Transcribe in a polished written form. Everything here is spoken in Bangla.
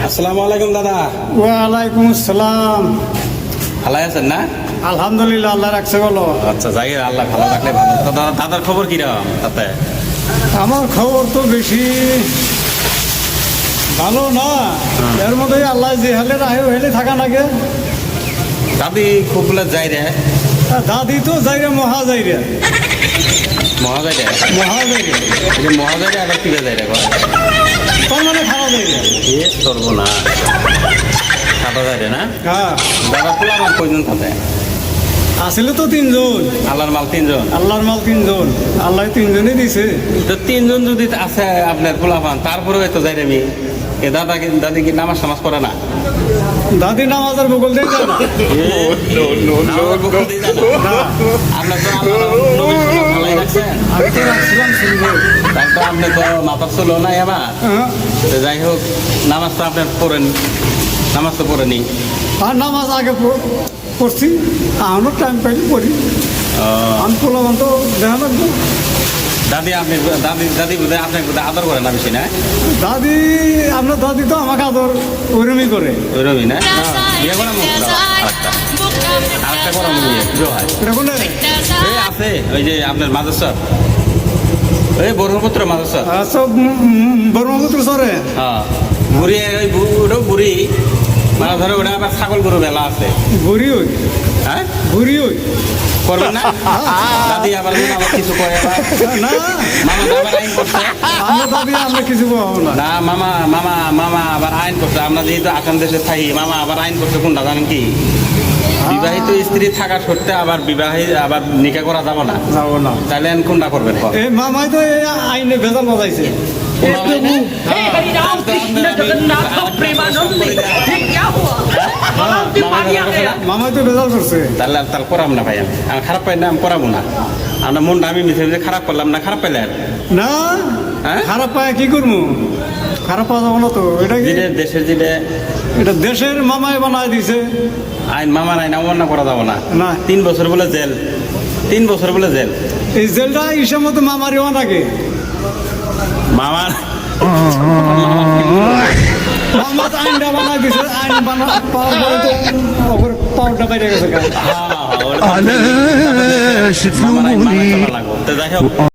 আসসালামু আলাইকুম দাদা। ওয়ালাইকুম আসসালাম। ভালো আছেন না? আলহামদুলিল্লাহ, আল্লাহ রাখছে বলো। আচ্ছা, যাই হোক, আল্লাহ ভালো রাখলে ভালো। তো দাদার খবর কিরকম তাতে? আমার খবর তো বেশি ভালো না, এর মধ্যে আল্লাহ যে হালে রাহে হেলে থাকা লাগে। দাদি খুব বলে যাই রে, দাদি তো যাই রে, মহা যাই রে, মহা যাই রে, মহা যাই রে, মহা যাই রে, আবার কিরে যাই রে? তার মানে খাওয়া যাই রে। এ করবো না, খাওয়া যাই রে না? হ্যাঁ, দাদা ফুল আমার কয়জন থাকে? আসলে তো তিনজন। আল্লাহর মাল তিনজন? আল্লাহর মাল তিনজন, আল্লাহ তিনজনই দিছে। তো তিনজন যদি আছে আপনার পোলাপান, তারপরেও এত যাই রে আমি। এ দাদি কি নামাজ সামাজ করে না? দাদি নামাজের বগল দিয়ে যায় না। নামাজের বকল দিয়ে যায় না? আপনার তো ভালোই রাখছেন। আমি তো রাখছিলাম শুনবো। তারপর আপনি তো মাথা ছিল না এবার। হ্যাঁ, তো যাই হোক, নামাজ তো আপনার পড়েন, নামাজ তো পড়েনি। আর নামাজ আগে পড়ছি, এখনো টাইম পাইলে পড়ি। আমি পড়লাম তো দেখা লাগবে। দাদি আপনি দাদি বোধহয় আপনাকে বোধহয় আদর করে না বেশি, না? দাদি, আপনার দাদি তো আমাকে আদর ওইরমই করে। ওই রবি না? বিয়ে করা মুখ আরেকটা আরেকটা করা মুখ বিয়ে হয়। এটা কোনে? এই আছে ওই যে আপনার মাদ্রাসা, ওই ব্রহ্মপুত্র মাদ্রাসা। সব ব্রহ্মপুত্র সরে। হ্যাঁ, বুড়ি ওই ওটাও বুড়ি, মানে ধরো ওটা আবার ছাগল গরু বেলা আছে। ঘুরি ওই, হ্যাঁ, ঘুরি ওই। করবেন না? দাদি আবার আবার কিছু করে আবার। না, মামা তো আবার আইন করছে। আমরা দাদি আমরা কিছু পাবো না। না, মামা মামা মামা আবার আইন করছে। আমরা যেহেতু আসাম দেশে থাকি, মামা আবার আইন করছে কোনটা জানেন কি? বিবাহিত স্ত্রী থাকা সত্ত্বে আবার আবার নিকা করা যাবে না। যাবো না। তাহলে কোনটা করবেন? এই মামাই তো এই আইনে ভেজাল বাজাইছে। हे हरिराम कृष्ण जगन्नाथ प्रेमानंद ये क्या हुआ भगवान दीवानी आ गया মামাই তো ভেজাল করছে। তাহলে তাহলে করাম না ভাই, আমি খারাপ পাই না, আমি করাবো না। আমরা মনটা আমি মিশে মিশে খারাপ করলাম না, খারাপ পাইলে আর না, হ্যাঁ? খারাপ পায় কি করবো? খারাপ পাওয়া যাবো না তো। এটা কি? যেটা দেশের যেটা এটা দেশের মামাই বানায় দিছে। আইন, মামার আইন অমান্য করা যাবো না। না। 3 বছর বলে জেল, 3 বছর বলে জেল। এই জেলটা ইসের মতো মামারিও নাকি? মামার মামা তো আইনটা বানায় দিছে, আইন পাওয়ার পরে তো পাওয়ারটা বাইরে গেছে। মামার আইন মানা চলা লাগবো। তো যাই হোক,